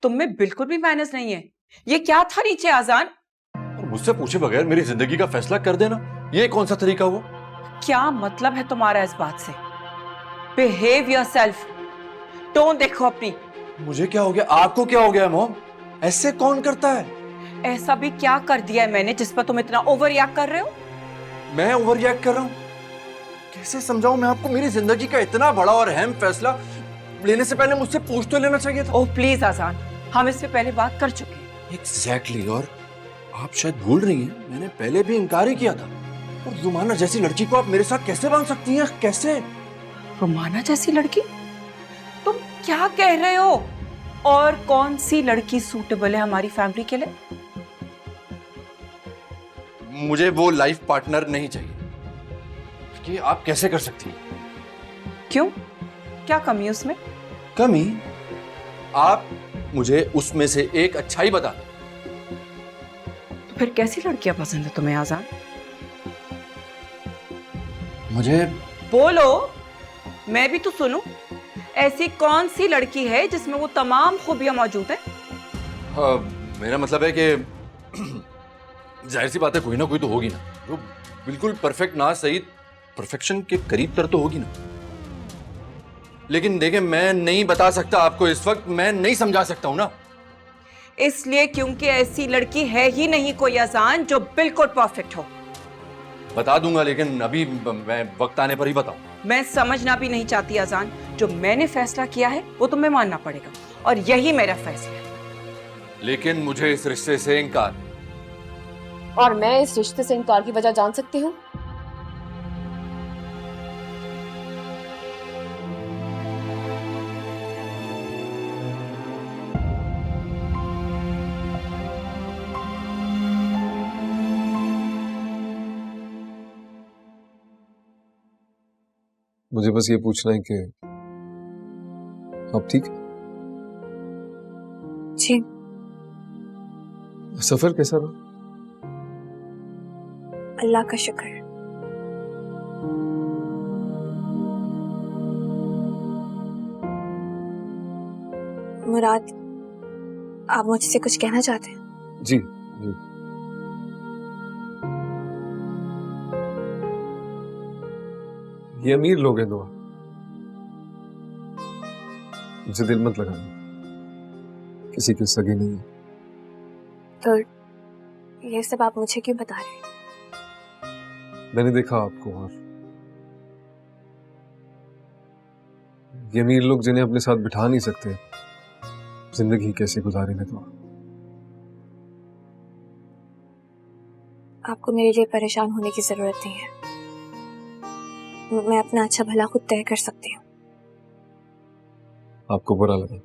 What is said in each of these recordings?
तुम में बिल्कुल भी मैनर्स नहीं है। ये क्या था नीचे आजान? और मुझसे पूछे बगैर मेरी जिंदगी का फैसला कर देना, ये कौन सा तरीका हुआ? क्या मतलब है तुम्हारा इस बात से? Behave yourself. टोन देखो अपनी। मुझे क्या हो गया? आपको क्या हो गया मॉम? ऐसे कौन करता है? ऐसा भी क्या कर दिया है मैंने जिस पर तुम इतना ओवर रिएक्ट कर रहे हो? मैं ओवर रिएक्ट कर रहा हूं? कैसे समझाऊं मैं आपको? मेरी जिंदगी का इतना बड़ा और अहम फैसला लेने से पहले मुझसे पूछ तो लेना चाहिए था। ओह प्लीज आजान, हम इस पे पहले बात कर चुके हैं। एग्जैक्टली। और आप शायद भूल रही हैं, मैंने पहले भी इनकार ही किया था। और रुमाना जैसी लड़की को आप मेरे साथ कैसे बांध सकती हैं? कैसे? रुमाना जैसी लड़की? तुम क्या कह रहे हो? और कौन सी लड़की सूटेबल है हमारी फैमिली के लिए? मुझे वो लाइफ पार्टनर नहीं चाहिए। कि आप कैसे कर सकती हैं? क्यों? क्या कमी है उसमें? कमी? आप मुझे उसमें से एक अच्छाई बता दें। तो फिर कैसी लड़कियां पसंद है तुम्हें आजान? मुझे बोलो, मैं भी तो सुनूं। ऐसी कौन सी लड़की है जिसमें वो तमाम खूबियां मौजूद है? मेरा मतलब है कि जाहिर सी बात है, कोई ना कोई तो होगी ना जो बिल्कुल परफेक्ट ना सही परफेक्शन के करीब तर तो होगी ना। लेकिन देखिए, मैं नहीं बता सकता आपको इस वक्त, मैं नहीं समझा सकता हूं ना। इसलिए क्योंकि ऐसी लड़की है ही नहीं कोई आजान जो बिल्कुल परफेक्ट हो। बता दूंगा, लेकिन अभी मैं वक्त आने पर ही बताऊं। मैं समझना भी नहीं चाहती आजान। जो मैंने फैसला किया है वो तुम्हें मानना पड़ेगा, और यही मेरा फैसला है। लेकिन मुझे इस रिश्ते से इनकार। और मैं इस रिश्ते से इनकार की वजह जान सकती हूँ? मुझे बस ये पूछना है कि आप ठीक? जी। सफर कैसा रहा? अल्लाह का शुक्र है। मुराद, आप मुझसे कुछ कहना चाहते हैं? जी जी। ये अमीर लोग हैं दुआ, मुझे दिल मत लगाना, किसी की सगी नहीं है। तो ये सब आप मुझे क्यों बता रहे हैं? मैंने देखा आपको, और ये अमीर लोग जिन्हें अपने साथ बिठा नहीं सकते, जिंदगी कैसे गुजारेंगे तो? आपको मेरे लिए परेशान होने की जरूरत नहीं है। मैं अपना अच्छा भला खुद तय कर सकती हूँ। आपको बुरा लगा?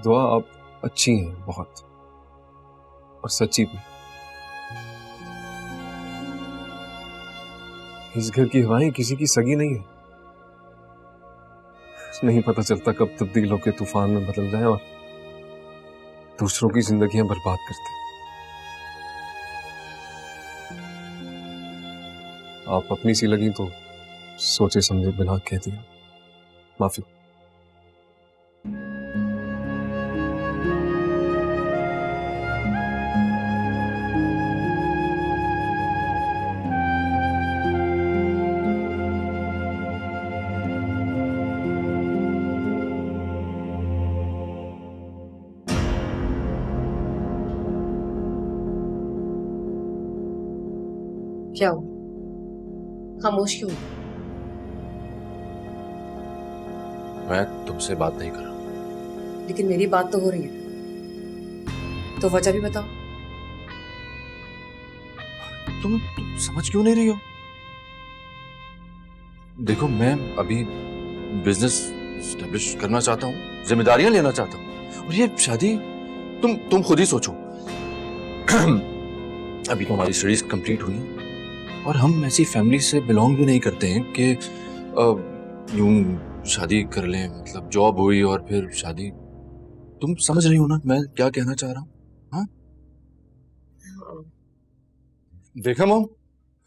दुआ, आप अच्छी हैं बहुत, और सच्ची भी। इस घर की हवाएं किसी की सगी नहीं है। नहीं पता चलता कब तब्दील होकर तूफान में बदल जाए और दूसरों की जिंदगियां बर्बाद करते। आप अपनी सी लगी तो सोचे समझे बिना कह दिया, माफी। क्या हो? खामोश क्यों? मैं तुमसे बात नहीं कर रहा। लेकिन मेरी बात तो हो रही है, तो वजह भी बताओ। तुम समझ क्यों नहीं रही हो? देखो, मैं अभी बिजनेस एस्टेब्लिश करना चाहता हूँ, जिम्मेदारियां लेना चाहता हूँ, और ये शादी तुम खुद ही सोचो। अभी तो हमारी स्टडीज कंप्लीट हुई हैं, और हम ऐसी फैमिली से बिलोंग भी नहीं करते हैं कि यूं शादी कर लें, मतलब जॉब हुई और फिर शादी। तुम समझ रही हो ना मैं क्या कहना चाह रहा हूँ? हाँ, देखा मॉम,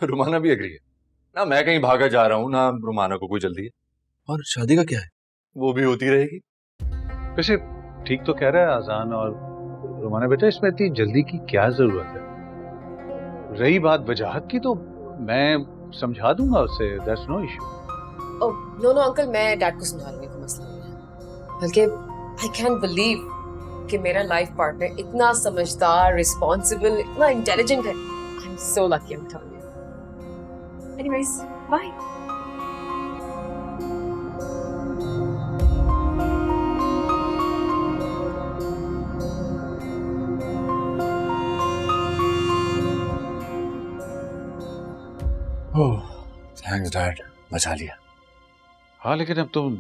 रुमाना भी एग्री है ना। मैं कहीं भागा जा रहा हूँ ना, रुमाना को कोई जल्दी है। और शादी का क्या है? वो भी होती रहेगी। वैसे ठीक तो कह रहा है आजान और रोमाना बेटा, इसमें इतनी जल्दी की क्या जरूरत है? रही बात वजाहत की तो मैं समझा दूंगा उसे, that's no issue. No no uncle, मैं डैड को समझा लूंगी, कोई मसला नहीं है। बल्कि आई कैन बिलीव कि मेरा लाइफ पार्टनर इतना समझदार, रिस्पॉन्सिबल, इतना इंटेलिजेंट है। I am so lucky, I am telling you. Anyways, bye. Oh thanks dad, बचा लिया। हाँ, लेकिन अब तुम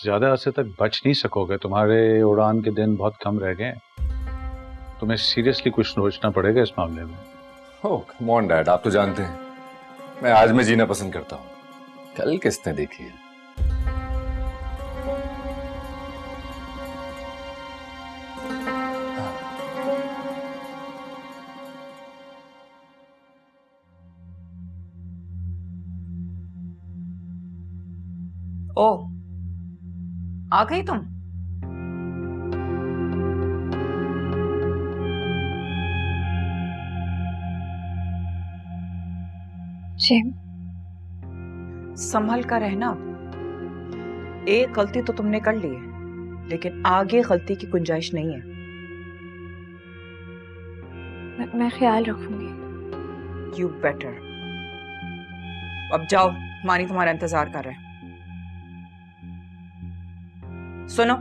ज्यादा अरसे तक बच नहीं सकोगे, तुम्हारे उड़ान के दिन बहुत कम रह गए हैं। तुम्हें सीरियसली कुछ सोचना पड़ेगा इस मामले में। ओह कम ऑन डैड, आप तो जानते हैं मैं आज में जीना पसंद करता हूँ। कल किसने देखी है? ओ, आ गई तुम? जी। संभल कर रहना। एक गलती तो तुमने कर ली है, लेकिन आगे गलती की गुंजाइश नहीं है। मैं ख्याल रखूंगी। You better. अब जाओ, मानी तुम्हारा इंतजार कर रहे हैं। सुनो,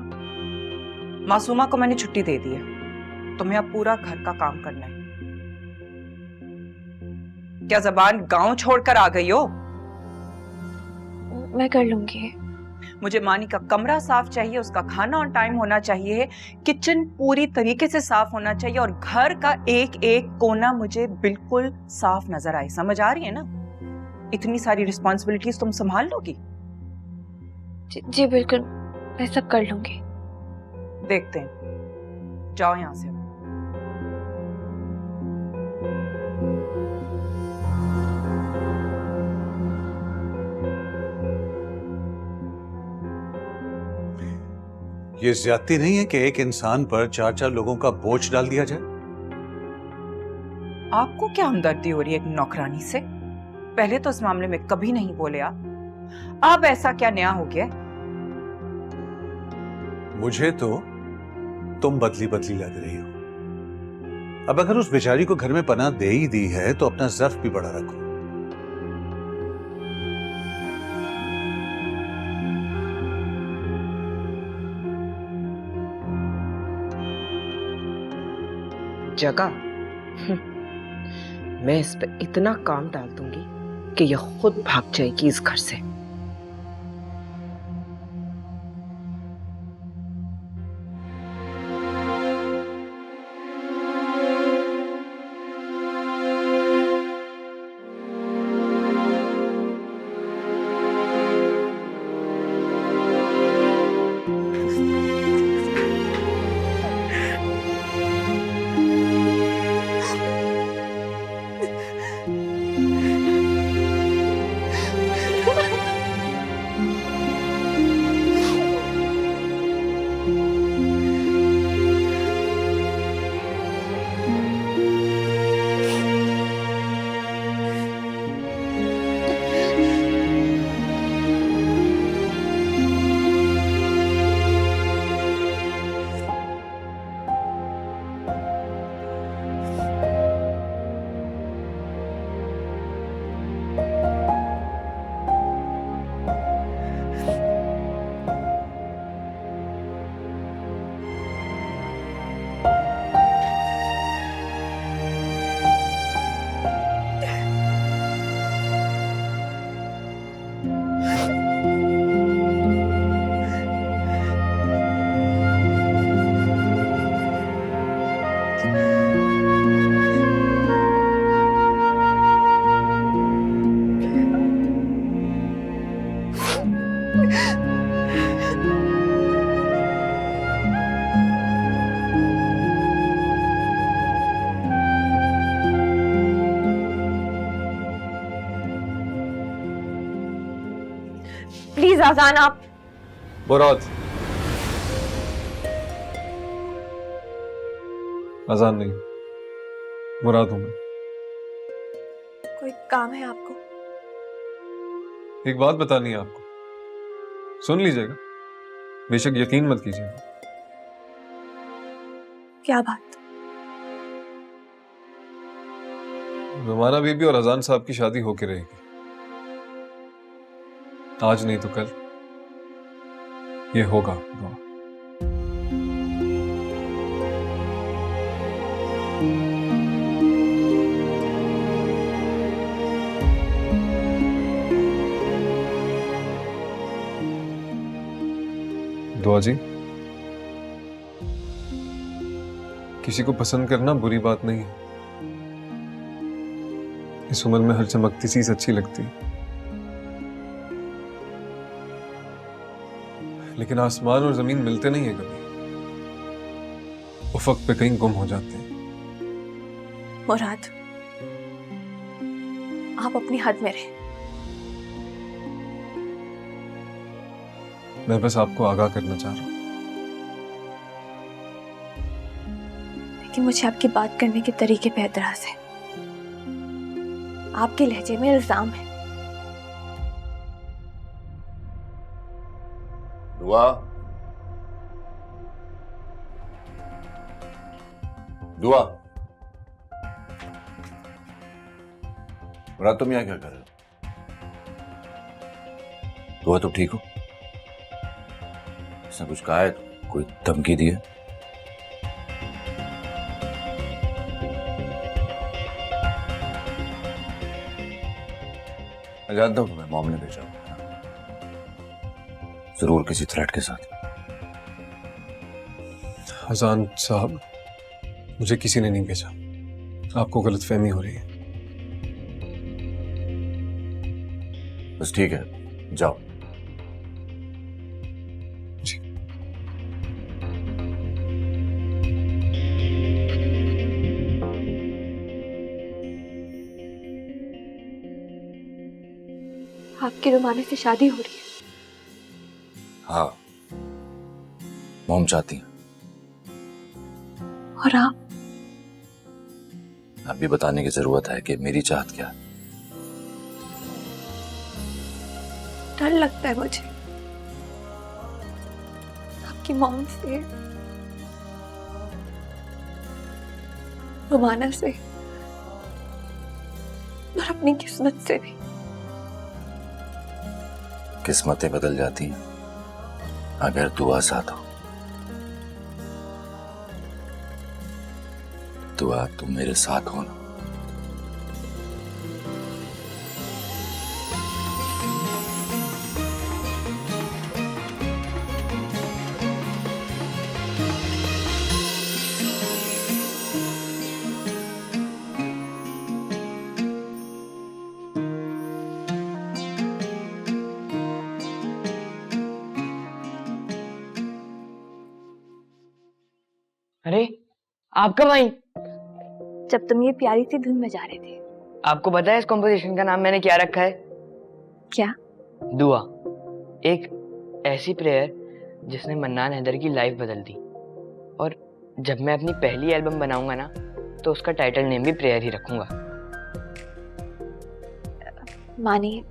मासूमा को मैंने छुट्टी दे दी है। तुम्हें अब पूरा घर का काम करना है। क्या जबान गांव छोड़कर आ गई हो? मैं कर लूंगी। मुझे मानी का कमरा साफ चाहिए, उसका खाना ऑन टाइम होना चाहिए, किचन पूरी तरीके से साफ होना चाहिए और घर का एक एक कोना मुझे बिल्कुल साफ नजर आए। समझ आ रही है ना? इतनी सारी रिस्पॉन्सिबिलिटीज तुम संभाल लोगी? जी बिल्कुल, मैं सब कर लूंगी। देखते हैं। जाओ यहां से। ये ज्यादती नहीं है कि एक इंसान पर 4-4 लोगों का बोझ डाल दिया जाए? आपको क्या हमदर्दी हो रही है एक नौकरानी से? पहले तो इस मामले में कभी नहीं बोले आप। अब ऐसा क्या नया हो गया? मुझे तो तुम बदली बदली लग रही हो। अब अगर उस बेचारी को घर में पनाह दे ही दी है तो अपना ज़र्फ भी बड़ा रखो। जगह मैं इस पे इतना काम डाल दूंगी कि ये खुद भाग जाएगी इस घर से। प्लीज आजान, आप मुराद, अजान नहीं, मुराद हूं मैं। कोई काम है आपको? एक बात बतानी है आपको, सुन लीजिएगा, बेशक यकीन मत कीजिएगा। क्या बात? रुमाना बीबी और अजान साहब की शादी होके रहेगी, आज नहीं तो कल ये होगा। दुआ जी, किसी को पसंद करना बुरी बात नहीं है। इस उम्र में हर चमकती चीज अच्छी लगती है, लेकिन आसमान और जमीन मिलते नहीं है कभी, उफक पे कहीं गुम हो जाते हैं। मुराद, आप अपनी हद में रहे। मैं बस आपको आगाह करना चाह रहा हूं। लेकिन मुझे आपकी बात करने के तरीके पे एतराज है। आपके लहजे में इल्जाम है। दुआ, दुआ, मुराद तुम यहाँ क्या कर रहे हो? दुआ तुम ठीक हो? इसने कुछ कहा है? कोई धमकी दी है? मैं जानता हूं तुम्हें मॉम ने भेजा होगा, जरूर किसी थ्रेट के साथ। अजान साहब, मुझे किसी ने नहीं भेजा, आपको गलतफहमी हो रही है। बस ठीक है, जाओ। जी। आपकी रुमाना से शादी हो रही है? हाँ, मॉम चाहती हैं। और आप? अभी बताने की जरूरत है कि मेरी चाहत क्या है। डर लगता है मुझे आपकी मॉम से, रुमाना से और अपनी किस्मत से भी। किस्मतें बदल जाती हैं अगर दुआ साथ हो। दुआ तुम मेरे साथ हो ना। अरे आप कब आई? जब तुम ये प्यारी सी धुन बजा रहे थे। आपको पता है इस कॉम्पोजिशन का नाम मैंने क्या रखा है? क्या? दुआ, एक ऐसी प्रेयर जिसने मन्नान हैदर की लाइफ बदल दी। और जब मैं अपनी पहली एल्बम बनाऊंगा ना, तो उसका टाइटल नेम भी प्रेयर ही रखूंगा। मानिए,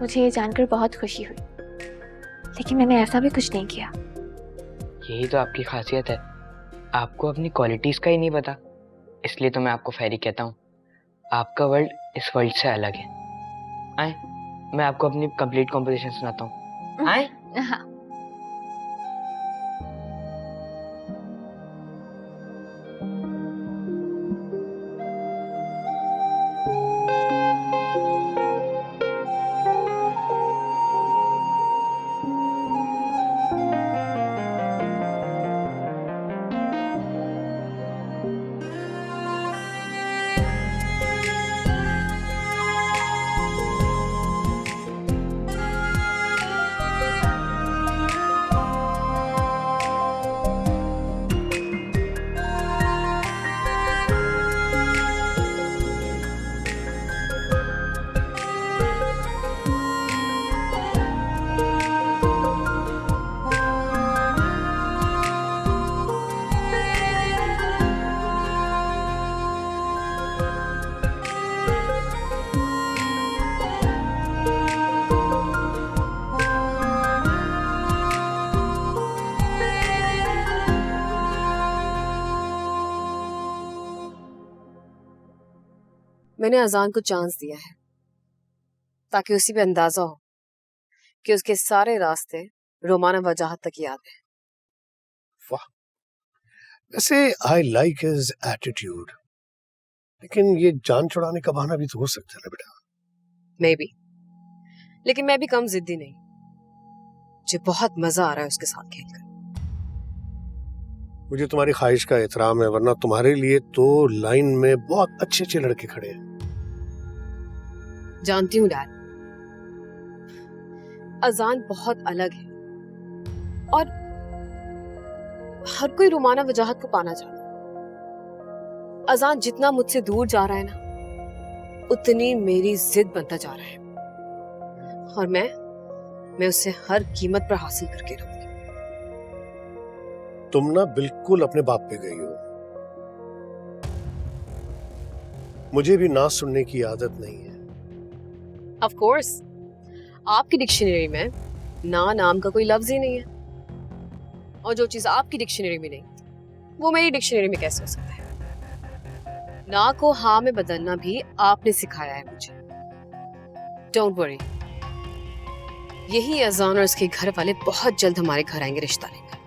मुझे ये जानकर बहुत खुशी हुई, लेकिन मैंने ऐसा भी कुछ नहीं किया। यही तो आपकी खासियत है, आपको अपनी क्वालिटीज का ही नहीं पता। इसलिए तो मैं आपको फैरी कहता हूँ। आपका वर्ल्ड इस वर्ल्ड से अलग है। आए, मैं आपको अपनी कंप्लीट कॉम्पोजिशन सुनाता हूँ। आए? हाँ। मैंने अजान को चांस दिया है ताकि उसी पे अंदाजा हो कि उसके सारे रास्ते रोमाना वजाहत तक याद है। वाह, वैसे आई लाइक हिज एटीट्यूड, लेकिन ये जान छुड़ाने का बहाना भी तो हो सकता है ना बेटा। मैं भी, लेकिन मैं भी कम जिद्दी नहीं। मुझे बहुत मजा आ रहा है उसके साथ खेलकर। मुझे तुम्हारी ख्वाहिश का एहतराम है, वरना तुम्हारे लिए तो लाइन में बहुत अच्छे अच्छे लड़के खड़े हैं। जानती हूँ डैड, अजान बहुत अलग है और हर कोई रुमाना वजाहत को पाना चाहता है। अजान जितना मुझसे दूर जा रहा है ना, उतनी मेरी जिद बनता जा रहा है और मैं उससे हर कीमत पर हासिल करके रहूंगी। तुम ना बिल्कुल अपने बाप पे गई हो। मुझे भी ना सुनने की आदत नहीं है। ऑफ कोर्स, आपकी डिक्शनरी में ना नाम का कोई लफ्ज ही नहीं है, और जो चीज आपकी डिक्शनरी में नहीं वो मेरी डिक्शनरी में कैसे हो सकता है? ना को हाँ में बदलना भी आपने सिखाया है मुझे। डोंट वरी, यही अजान और उसके घर वाले बहुत जल्द हमारे घर आएंगे रिश्ता लेकर,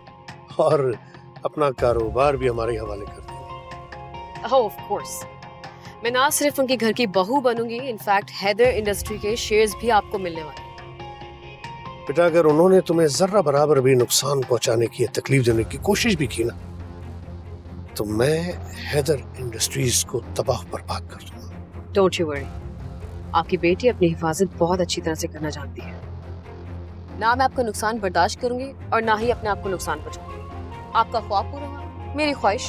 और अपना कारोबार भी हमारे हवाले कर देंगे। ओह ऑफ कोर्स, मैं ना सिर्फ उनके घर की बहू बनूंगी, इनफैक्ट हैदर इंडस्ट्री के शेयर्स भी आपको मिलने वाले। बेटा, अगर उन्होंने तुम्हें जर्रा बराबर भी नुकसान पहुंचाने की, तकलीफ देने की कोशिश भी की ना, तो मैं हैदर इंडस्ट्रीज को तबाह बर्बाद कर दूंगा। डोंट यू वरी, आपकी बेटी अपनी हिफाजत बहुत अच्छी तरह से करना जानती है। ना मैं आपका नुकसान बर्दाश्त करूंगी और ना ही अपने आप को नुकसान पहुंचाऊंगी। आपका ख्वाब पूरा होगा, मेरी ख्वाहिश।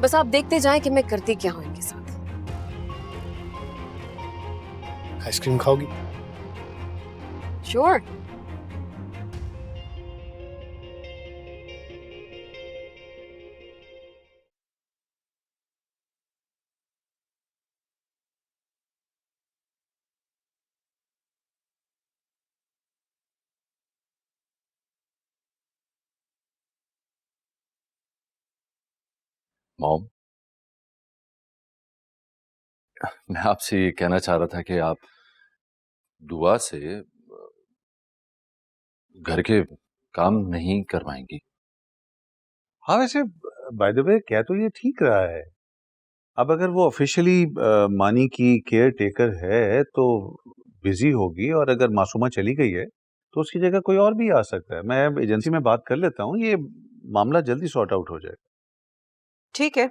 बस आप देखते जाएं कि मैं करती क्या हूं इनके साथ। आइसक्रीम खाओगी? श्योर। मॉम, मैं आपसे ये कहना चाह रहा था कि आप दुआ से घर के काम नहीं करवाएंगी। हाँ, वैसे बाय द वे कह तो ये ठीक रहा है। अब अगर वो ऑफिशियली मानी की केयर टेकर है तो बिजी होगी, और अगर मासूमा चली गई है तो उसकी जगह कोई और भी आ सकता है। मैं एजेंसी में बात कर लेता हूँ, ये मामला जल्दी सॉर्ट आउट हो जाएगा। ठीक है,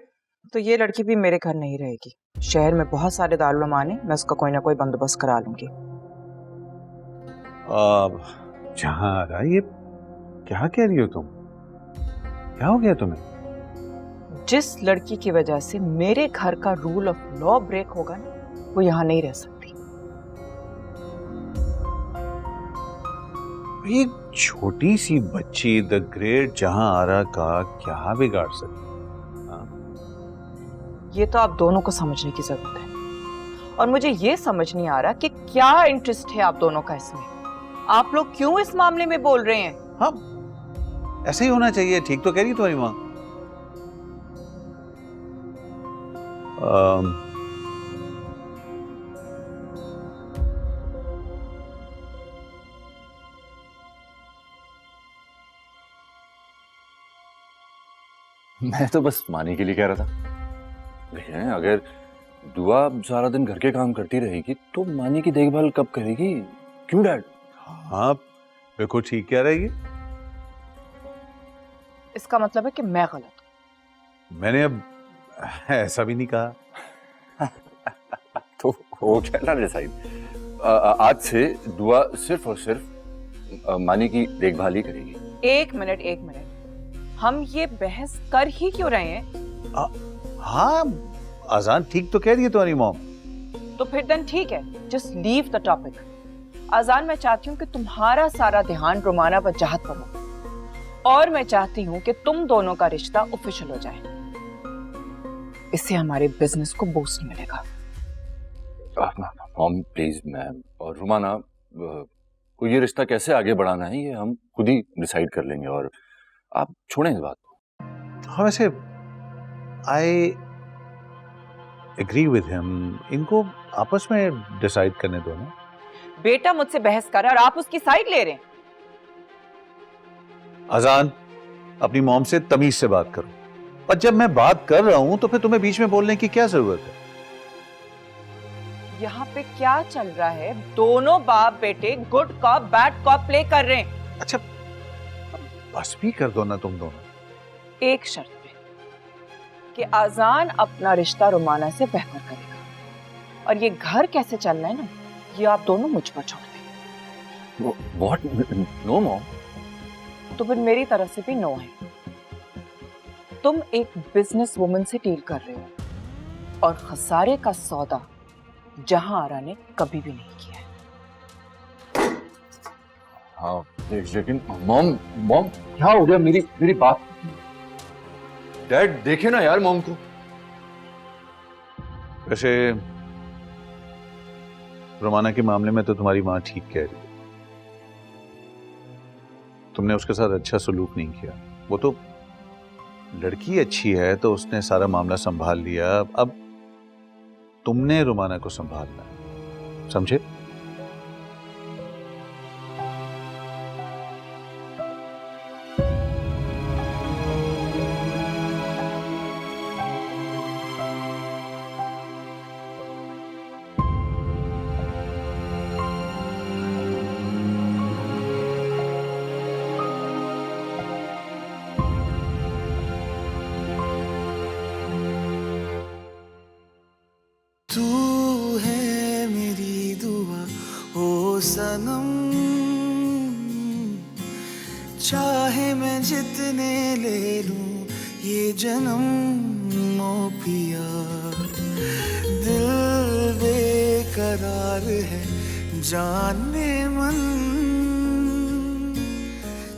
तो ये लड़की भी मेरे घर नहीं रहेगी। शहर में बहुत सारे दारुल अमान हैं, मैं उसका कोई ना कोई बंदोबस्त करा लूंगी। जहां आ रहा, ये क्या कह रही हो तुम? क्या हो गया तुम्हें? जिस लड़की की वजह से मेरे घर का रूल ऑफ लॉ ब्रेक होगा ना, वो यहाँ नहीं रह सकती। एक छोटी सी बच्ची द ग्रेट जहां आरा का क्या बिगाड़ सकती? ये तो आप दोनों को समझने की जरूरत है, और मुझे ये समझ नहीं आ रहा कि क्या इंटरेस्ट है आप दोनों का इसमें। आप लोग क्यों इस मामले में बोल रहे हैं? हाँ, ऐसे ही होना चाहिए। ठीक तो कह रही है तुम्हारी माँ। मैं तो बस मानी के लिए कह रहा था। लेकिन अगर दुआ सारा दिन घर के काम करती रहेगी तो मानी की देखभाल कब करेगी? क्यों डैड? हाँ, बिल्कुल ठीक कह रही है। इसका मतलब है कि मैं गलत हूं। मैंने अब ऐसा भी नहीं कहा। तो वो कहना डिसाइड। आज से दुआ सिर्फ और सिर्फ मानी की देखभाल ही करेगी। एक मिनट, हम ये बहस कर ही क्यों रहे हैं? हाँ, अजान ठीक तो कह रही है तुम्हारी मॉम। तो फिर देन ठीक है, जस्ट लीव द टॉपिक। अजान, मैं चाहती हूँ कि तुम्हारा सारा ध्यान रोमाना वजाहत पर हो, और मैं चाहती हूँ कि तुम दोनों का रिश्ता ऑफिशियल हो जाए। इससे हमारे बिजनेस को बूस्ट मिलेगा। मॉम प्लीज मैम, और रुमाना को ये रिश्ता कैसे आगे बढ़ाना है ये हम खुद ही डिसाइड कर लेंगे, और आप छोड़ें इस बात को। हाँ, वैसे एग्री विद हिम, इनको आपस में डिसाइड करने दो ना। बेटा मुझसे बहस कर रहा है और आप उसकी साइड ले रहे हैं। अजान, अपनी मॉम से तमीज से बात करो, और जब मैं बात कर रहा हूं तो फिर तुम्हें बीच में बोलने की क्या जरूरत है? यहाँ पे क्या चल रहा है? दोनों बाप बेटे good cop bad cop play कर रहे हैं। अच्छा, बस भी कर दो ना तुम दोनों। एक शर्त पे कि आजान अपना रिश्ता रुमाना से बेहतर करेगा, और ये घर कैसे चलना है ना, ये आप दोनों मुझ पर छोड़ दें। व्हाट? No mom. तो फिर मेरी तरफ से भी नो है। तुम एक बिजनेस वुमन से डील कर रहे हो, और खसारे का सौदा जहां आरा ने कभी भी नहीं किया है। हाँ लेकिन मॉम क्या हो गया? मेरी बात डैड देखे ना यार मॉम को। वैसे रोमाना के मामले में तो तुम्हारी माँ ठीक कह रही है, तुमने उसके साथ अच्छा सलूक नहीं किया। वो तो लड़की अच्छी है तो उसने सारा मामला संभाल लिया, अब तुमने रोमाना को संभालना है, समझे? तू है मेरी दुआ ओ सनम, चाहे मैं जितने ले लूं ये जन्म ओ पिया, दिल बेकरार है जाने मन,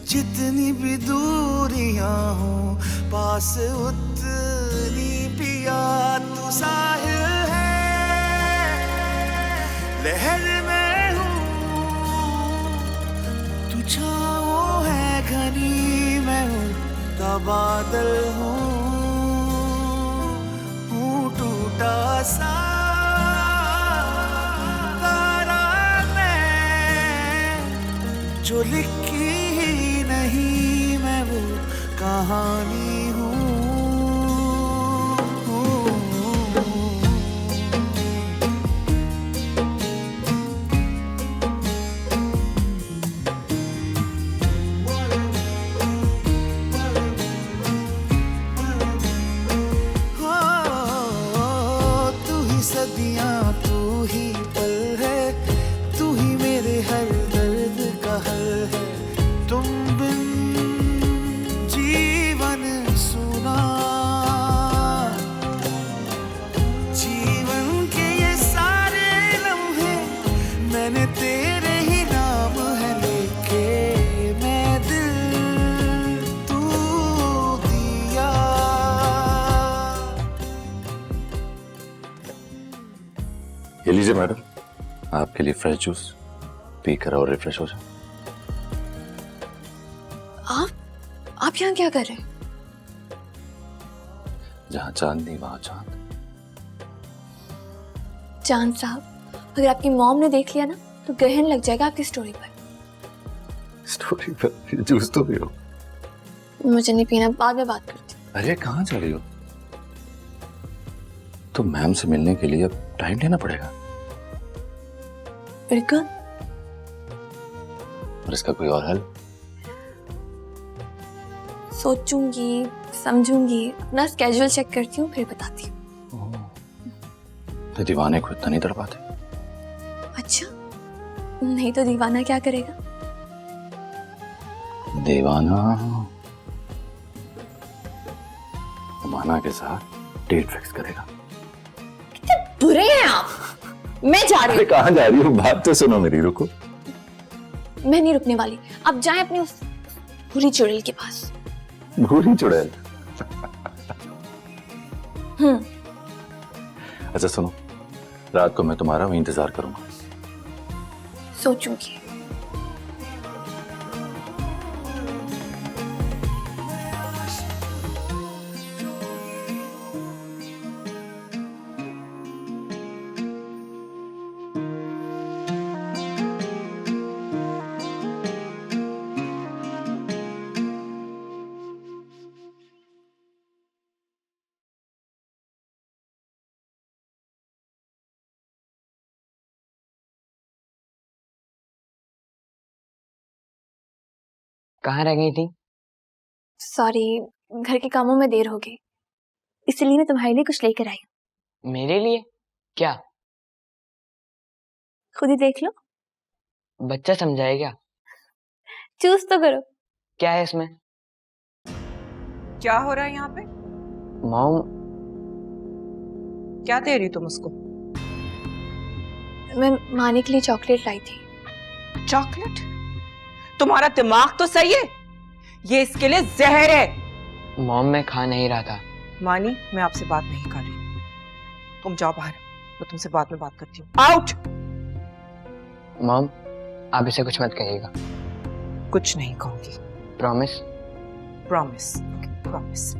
जितनी भी दूरियां हो पास उतनी पिया, तू साहिल लहर में हूँ, तू छाँव है घनी, मैं हूँ तबादल हूँ टूटा सा तारा मैं, जो लिखी ही नहीं मैं वो कहानी हूँ। सदियां तू ही पल है, तू ही मेरे हर दर्द का हल है, तुम बिन जीवन सुना, जीवन के ये सारे लम्हे मैंने तेरे ही नाम है लेके, मैं दिल तू दिया। ये लीजिए मैडम, आपके लिए फ्रेश जूस, पीकर और रिफ्रेश हो जाए। आप यहाँ क्या कर रहे हैं? जहाँ चांदनी वहां चांद। चांद साहब, अगर आपकी मॉम ने देख लिया ना तो ग्रहण लग जाएगा आपकी स्टोरी पर। स्टोरी पर? जूस तो पियो। मुझे नहीं पीना, बाद में बात करती हूँ। अरे कहाँ जा रही हो? तो मैम से मिलने के लिए अब टाइम लेना पड़ेगा। बिल्कुल। और इसका कोई और हल? सोचूंगी, समझूंगी, अपना स्केड्यूल चेक करती हूँ, फिर बताती हूँ। तो दीवाने को इतना नहीं तड़पाते? अच्छा, नहीं तो दीवाना क्या करेगा? दीवाना माना के साथ डेट फिक्स करेगा। कितने बुरे हैं आप। मैं जा रही हूँ। कहाँ जा रही हूँ? बात तो सुनो मेरी, रुको। मैं नहीं रुकने वाली, आप जाएं अपनी उस भूरी चुड़ैल के पास। भूरी चुड़ैल? हम्म। अच्छा सुनो, रात को मैं तुम्हारा वहीं इंतजार करूंगा। सोचूंगी। कहाँ रह गई थी? सॉरी, घर के कामों में देर हो गई, इसलिए मैं तुम्हारे लिए कुछ लेकर आई हूँ। मेरे लिए? क्या? खुद ही देख लो। बच्चा समझाए क्या? चूज तो करो। क्या है इसमें? क्या हो रहा है यहाँ पे? मॉम, क्या दे रही तुम उसको? मैं माने के लिए चॉकलेट लाई थी। चॉकलेट? तुम्हारा दिमाग तो सही है, ये इसके लिए जहर है। मॉम मैं खा नहीं रहा था। मानी, मैं आपसे बात नहीं कर रही, तुम जाओ बाहर, मैं तुमसे बाद में बात करती हूँ। आउट। मॉम, आप इसे कुछ मत कहिएगा। कुछ नहीं कहूंगी। प्रॉमिस? Promise, promise.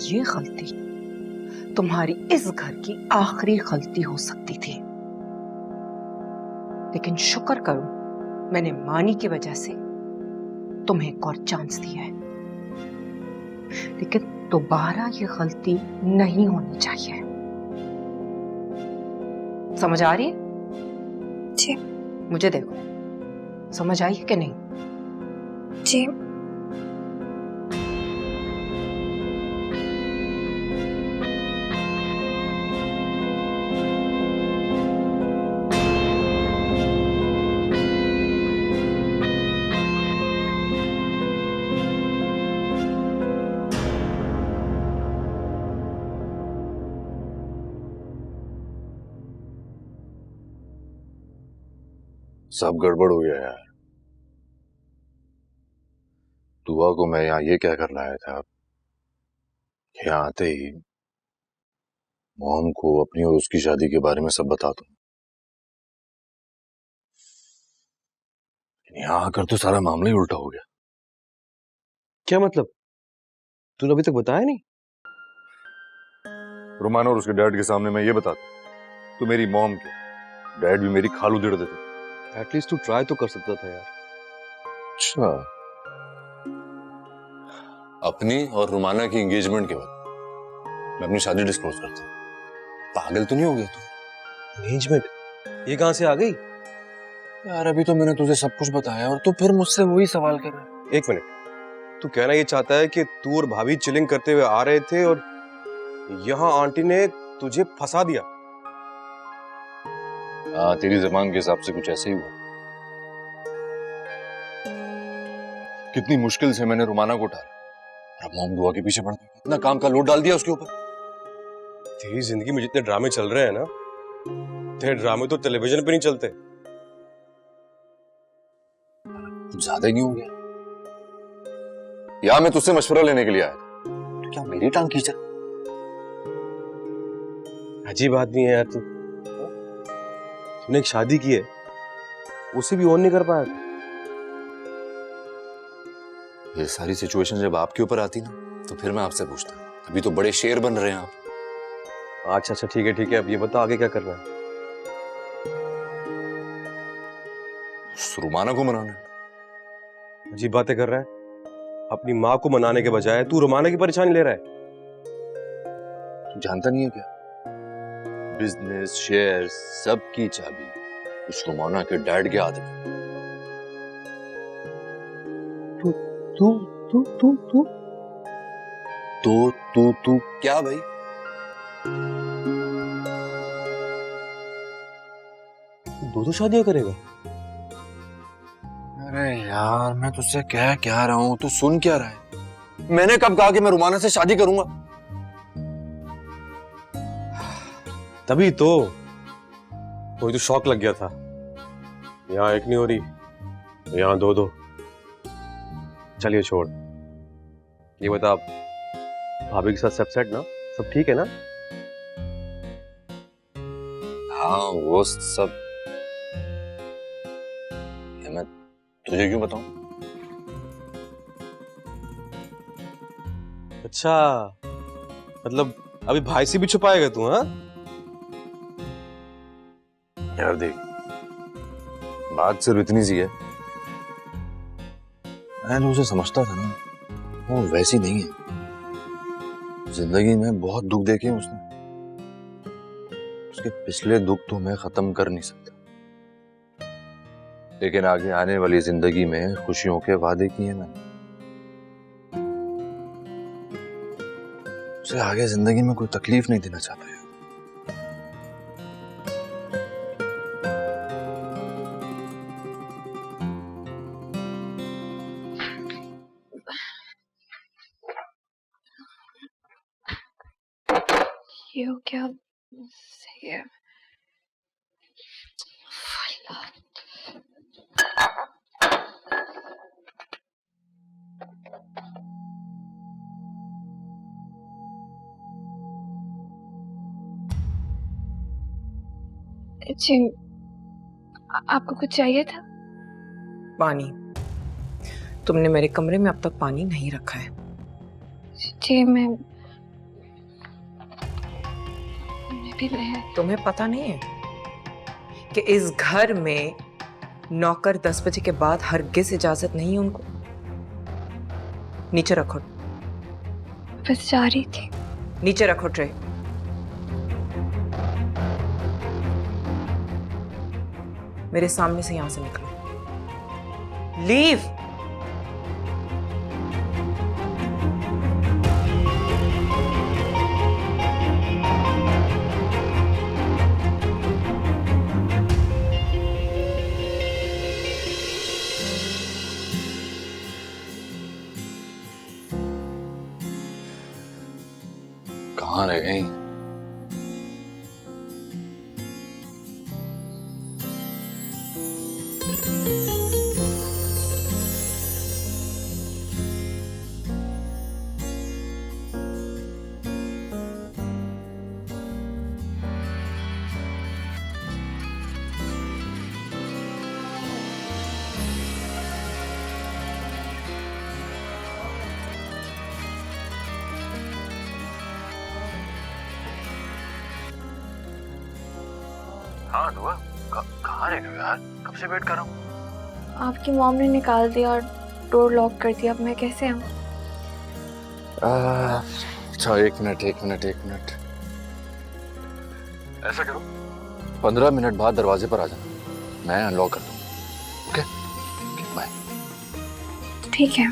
ये गलती तुम्हारी इस घर की आखिरी गलती हो सकती थी, लेकिन शुक्र करो मैंने मानी की वजह से तुम्हें एक और चांस दिया है, लेकिन दोबारा ये गलती नहीं होनी चाहिए। समझ आ रही है? जी। मुझे देखो, समझ आई है कि नहीं? जी। सब गड़बड़ हो गया यार। दुआ को मैं यहाँ ये क्या कर लाया था, यहाँ आते ही मॉम को अपनी और उसकी शादी के बारे में सब बता दूं। यहाँ आकर तो सारा मामला ही उल्टा हो गया। क्या मतलब? तूने अभी तक बताया नहीं? रुमाना और उसके डैड के सामने मैं ये बताता तो मेरी मॉम के डैड भी मेरी खालू दिड़ देते। एटलीस्ट तू ट्राई तो कर सकता था यार। अच्छा, अपनी और रुमाना की एंगेजमेंट के बाद मैं अपनी शादी डिस्क्लोज करता। पागल तो नहीं हो गया तू? एंगेजमेंट ये कहां से आ गई? यार अभी तो मैंने तुझे सब कुछ बताया और तू फिर मुझसे वही सवाल कर रहा है। एक मिनट, तू कहना ये चाहता है कि तू और भाभी चिलिंग करते हुए आ रहे थे और यहाँ आंटी ने तुझे फंसा दिया? हाँ, तेरी जबान के हिसाब से कुछ ऐसे ही हुआ। कितनी मुश्किल से मैंने रुमाना को उठाया, अब मॉम दुआ के पीछे पड़ गई। इतना काम का लोड डाल दिया उसके ऊपर। तेरी जिंदगी में जितने ड्रामे चल रहे हैं ना, तेरे ड्रामे तो टेलीविजन पे नहीं चलते। कुछ ज्यादा ही नहीं हो गया? या मैं तुझसे मशवरा लेने के लिए आया था, तो क्या मेरी टांग खींचा? अजीब आदमी है यार तू। तूने एक शादी की है, उसे भी ऑन नहीं कर पाया। ये सारी सिचुएशन जब आपके ऊपर आती ना, तो फिर मैं आपसे पूछता, अभी तो बड़े शेर बन रहे हैं आप। अच्छा अच्छा, ठीक है। अब ये बता आगे क्या करना है? रुमाना को मनाना है। अजीब बातें कर रहा है। अपनी माँ को मनाने के बजाय तू रुमाना की परेशानी ले रहा है। तू जानता नहीं है क्या, बिजनेस शेयर सबकी चाबी उस रुमाना के डैड के हाथ में। तू तू तू तू तू तू क्या भाई? दो शादियां करेगा? अरे यार मैं तुझसे क्या रहा हूं, तू सुन क्या रहा है? मैंने कब कहा कि मैं रुमाना से शादी करूंगा? तभी तो कोई तो शौक लग गया था। यहाँ एक नहीं हो रही, यहाँ दो। चलिए छोड़, ये बता, भाभी के साथ सब सेट ना? सब ठीक है ना? हाँ वो सब। मैं तुझे क्यों बताऊं? अच्छा, मतलब अभी भाई से भी छुपाएगा तू? हाँ यार देख, बात सिर्फ इतनी सी है, मैं जो उसे समझता था ना वो वैसी नहीं है। जिंदगी में बहुत दुख देखे हैं उसने, उसके पिछले दुख तो मैं खत्म कर नहीं सकता, लेकिन आगे आने वाली जिंदगी में खुशियों के वादे किए मैंने। उसे आगे जिंदगी में कोई तकलीफ नहीं देना चाहता यार। ये हो क्या सही है। जी आपको कुछ चाहिए था? पानी। तुमने मेरे कमरे में अब तक पानी नहीं रखा है। जी मैं भी तुम्हें पता नहीं है कि इस घर में नौकर 10 बजे के बाद हरगिज इजाजत नहीं है उनको। नीचे रखो। बस जा रही थी। नीचे रखो ट्रे। मेरे सामने से यहां से निकलो। लीव। कहाँ रह गई? हाँ दुआ, कहाँ रह गए यार? कब से वेट कर रहा हूँ। आपकी मॉम ने निकाल दिया और डोर लॉक कर दिया। अब मैं कैसे आऊँ? अच्छा एक मिनट। ऐसा करो 15 मिनट बाद दरवाजे पर आ जाना, मैं अनलॉक कर दूँ। Okay bye. ठीक है।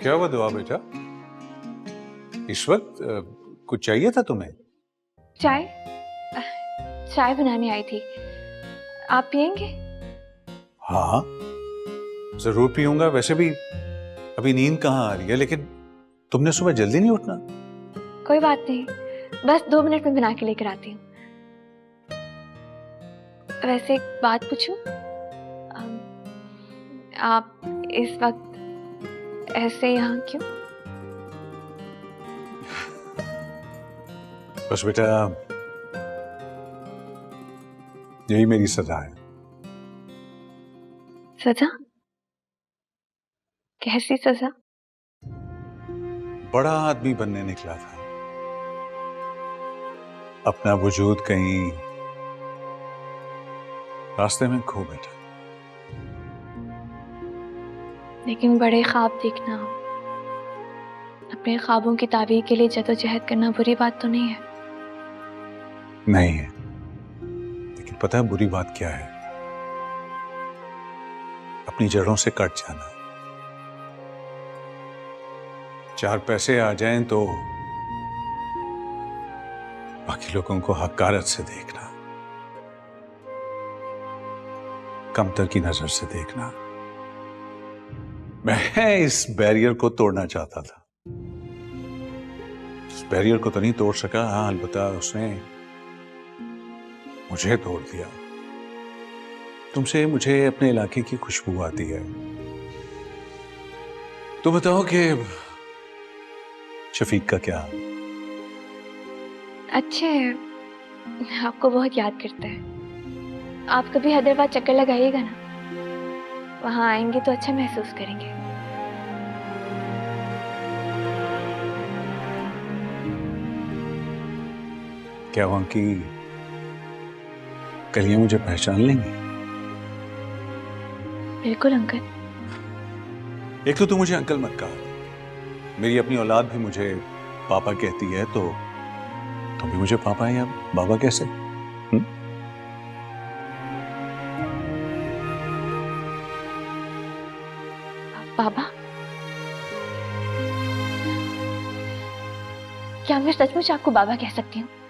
क्या हुआ दुआ बेटा? इस वक्त कुछ चाहिए था तुम्हें? चाय बनाने आई थी। आप पियेंगे? हाँ जरूर पीऊंगा। वैसे भी अभी नींद कहाँ आ रही है, लेकिन तुमने सुबह जल्दी नहीं उठना? कोई बात नहीं, बस 2 मिनट में बना के लेकर आती हूँ। वैसे एक बात पूछूं? आप इस वक्त ऐसे यहाँ क्यों? बस बेटा यही मेरी सजा है। सजा? कैसी सजा? बड़ा आदमी बनने निकला था, अपना वजूद कहीं रास्ते में खो बैठा। लेकिन बड़े ख्वाब देखना, अपने ख्वाबों की ताबीर के लिए जद्दोजहद करना बुरी बात तो नहीं है। नहीं है, लेकिन पता है बुरी बात क्या है? अपनी जड़ों से कट जाना। 4 पैसे आ जाएं तो बाकी लोगों को हकारत से देखना, कमतर की नजर से देखना। मैं इस बैरियर को तोड़ना चाहता था। इस बैरियर को तो नहीं तोड़ सका। हाँ अलबत्ता उसने मुझे तोड़ दिया। तुमसे मुझे अपने इलाके की खुशबू आती है। तो बताओ कि शफीक का क्या? अच्छे हैं, आपको बहुत याद करता है। आप कभी हैदराबाद चक्कर लगाइएगा ना, वहां आएंगे तो अच्छा महसूस करेंगे। क्या वहां की कलियां मुझे पहचान लेंगी? बिल्कुल अंकल। एक तो तू मुझे अंकल मत कहा, मेरी अपनी औलाद भी मुझे पापा कहती है, तो तुम भी मुझे पापा या बाबा कैसे? बाबा, क्या मैं सचमुच आपको बाबा कह सकती हूँ?